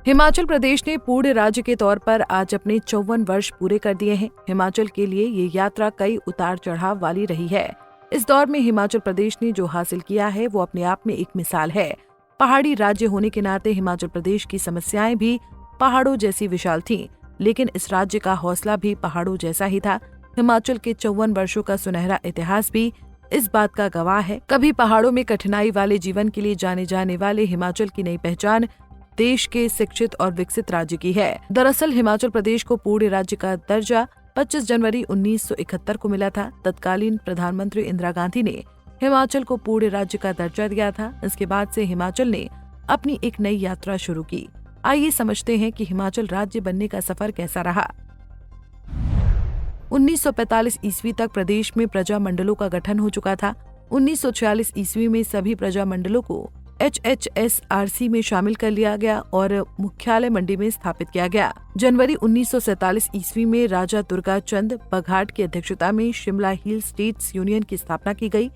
हिमाचल प्रदेश ने पूर्ण राज्य के तौर पर आज अपने 54 वर्ष पूरे कर दिए हैं। हिमाचल के लिए ये यात्रा कई उतार चढ़ाव वाली रही है। इस दौर में हिमाचल प्रदेश ने जो हासिल किया है वो अपने आप में एक मिसाल है। पहाड़ी राज्य होने के नाते हिमाचल प्रदेश की समस्याएं भी पहाड़ों जैसी विशाल थीं, लेकिन इस राज्य का हौसला भी पहाड़ों जैसा ही था। हिमाचल के 54 वर्षों का सुनहरा इतिहास भी इस बात का गवाह है। कभी पहाड़ों में कठिनाई वाले जीवन के लिए जाने जाने वाले हिमाचल की नई पहचान देश के शिक्षित और विकसित राज्य की है। दरअसल हिमाचल प्रदेश को पूर्ण राज्य का दर्जा 25 जनवरी 1971 को मिला था। तत्कालीन प्रधानमंत्री इंदिरा गांधी ने हिमाचल को पूर्ण राज्य का दर्जा दिया था। इसके बाद से हिमाचल ने अपनी एक नई यात्रा शुरू की। आइए समझते हैं कि हिमाचल राज्य बनने का सफर कैसा रहा। 1945 ईस्वी तक प्रदेश में प्रजा मंडलों का गठन हो चुका था। 1946 ईस्वी में सभी प्रजा मंडलों को HHSRC में शामिल कर लिया गया और मुख्यालय मंडी में स्थापित किया गया। जनवरी 1947 ईस्वी में राजा दुर्गा चंद बघाट की अध्यक्षता में शिमला हिल स्टेट्स यूनियन की स्थापना की गई।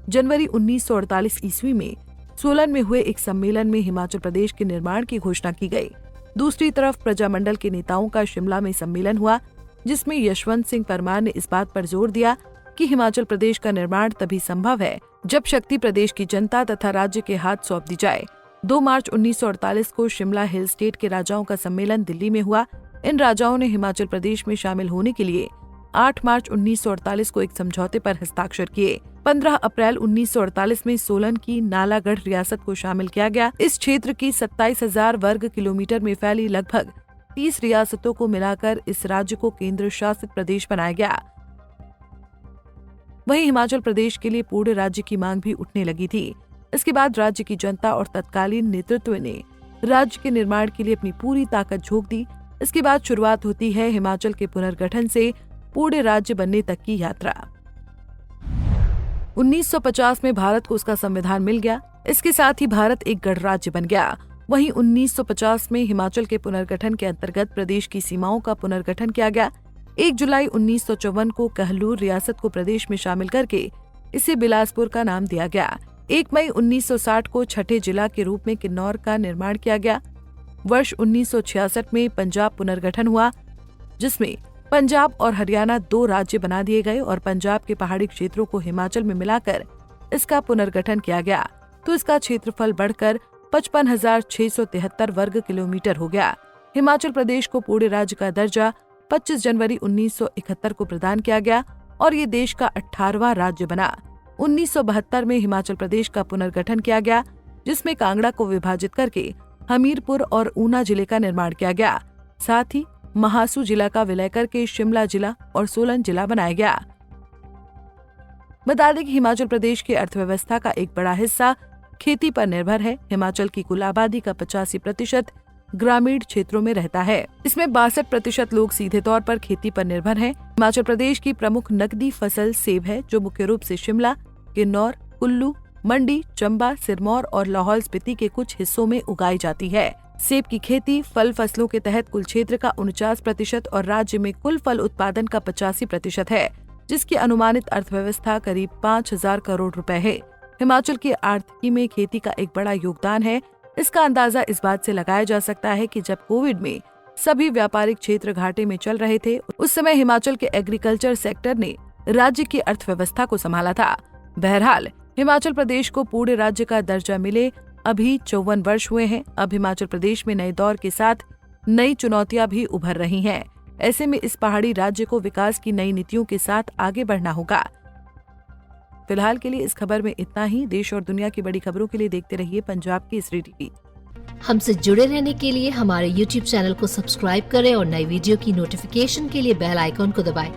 जनवरी 1948 ईस्वी में सोलन में हुए एक सम्मेलन में हिमाचल प्रदेश के निर्माण की घोषणा की गई। दूसरी तरफ प्रजामंडल के नेताओं का शिमला में सम्मेलन हुआ, जिसमें यशवंत सिंह परमार ने इस बात पर जोर दिया कि हिमाचल प्रदेश का निर्माण तभी संभव है जब शक्ति प्रदेश की जनता तथा राज्य के हाथ सौंप दी जाए। 2 मार्च 1948 को शिमला हिल स्टेट के राजाओं का सम्मेलन दिल्ली में हुआ। इन राजाओं ने हिमाचल प्रदेश में शामिल होने के लिए 8 मार्च 1948 को एक समझौते पर हस्ताक्षर किए। 15 अप्रैल 1948 में सोलन की नालागढ़ रियासत को शामिल किया गया। इस क्षेत्र की 27,000 वर्ग किलोमीटर में फैली लगभग 30 रियासतों को मिलाकर इस राज्य को केंद्र शासित प्रदेश बनाया गया। वहीं हिमाचल प्रदेश के लिए पूर्ण राज्य की मांग भी उठने लगी थी। इसके बाद राज्य की जनता और तत्कालीन नेतृत्व ने राज्य के निर्माण के लिए अपनी पूरी ताकत झोंक दी। इसके बाद शुरुआत होती है हिमाचल के पुनर्गठन से पूर्ण राज्य बनने तक की यात्रा। 1950 में भारत को उसका संविधान मिल गया। इसके साथ ही भारत एक गणराज्य बन गया। वहीं 1950 में हिमाचल के पुनर्गठन के अंतर्गत प्रदेश की सीमाओं का पुनर्गठन किया गया। 1 जुलाई 1954 को कहलूर रियासत को प्रदेश में शामिल करके इसे बिलासपुर का नाम दिया गया। 1 मई 1960 को छठे जिला के रूप में किन्नौर का निर्माण किया गया। वर्ष 1966 में पंजाब पुनर्गठन हुआ, जिसमें पंजाब और हरियाणा 2 राज्य बना दिए गए और पंजाब के पहाड़ी क्षेत्रों को हिमाचल में मिलाकर इसका पुनर्गठन किया गया, तो इसका क्षेत्रफल बढ़कर 55,673 वर्ग किलोमीटर हो गया। हिमाचल प्रदेश को पूर्ण राज्य का दर्जा 25 जनवरी 1971 को प्रदान किया गया और ये देश का 18वां राज्य बना। 1972 में हिमाचल प्रदेश का पुनर्गठन किया गया, जिसमें कांगड़ा को विभाजित करके हमीरपुर और ऊना जिले का निर्माण किया गया। साथ ही महासू जिला का विलय करके शिमला जिला और सोलन जिला बनाया गया। बता दें कि हिमाचल प्रदेश की अर्थव्यवस्था का एक बड़ा हिस्सा खेती पर निर्भर है। हिमाचल की कुल आबादी का 85% ग्रामीण क्षेत्रों में रहता है। इसमें 62% लोग सीधे तौर पर खेती पर निर्भर हैं। हिमाचल प्रदेश की प्रमुख नकदी फसल सेब है, जो मुख्य रूप से शिमला, किन्नौर, कुल्लू, मंडी, चंबा, सिरमौर और लाहौल स्पीति के कुछ हिस्सों में उगाई जाती है। सेब की खेती फल फसलों के तहत कुल क्षेत्र का 49% और राज्य में कुल फल उत्पादन का 85% है, जिसकी अनुमानित अर्थव्यवस्था करीब 5,000 करोड़ रुपए है। हिमाचल की आर्थिकी में खेती का एक बड़ा योगदान है। इसका अंदाजा इस बात से लगाया जा सकता है कि जब कोविड में सभी व्यापारिक क्षेत्र घाटे में चल रहे थे, उस समय हिमाचल के एग्रीकल्चर सेक्टर ने राज्य की अर्थव्यवस्था को संभाला था। बहरहाल हिमाचल प्रदेश को पूर्ण राज्य का दर्जा मिले अभी 54 वर्ष हुए हैं। अब हिमाचल प्रदेश में नए दौर के साथ नई चुनौतियां भी उभर रही हैं। ऐसे में इस पहाड़ी राज्य को विकास की नई नीतियों के साथ आगे बढ़ना होगा। फिलहाल के लिए इस खबर में इतना ही। देश और दुनिया की बड़ी खबरों के लिए देखते रहिए पंजाब केसरी टीवी। हमसे जुड़े रहने के लिए हमारे YouTube चैनल को सब्सक्राइब करें और नई वीडियो की नोटिफिकेशन के लिए बेल आइकॉन को दबाएं।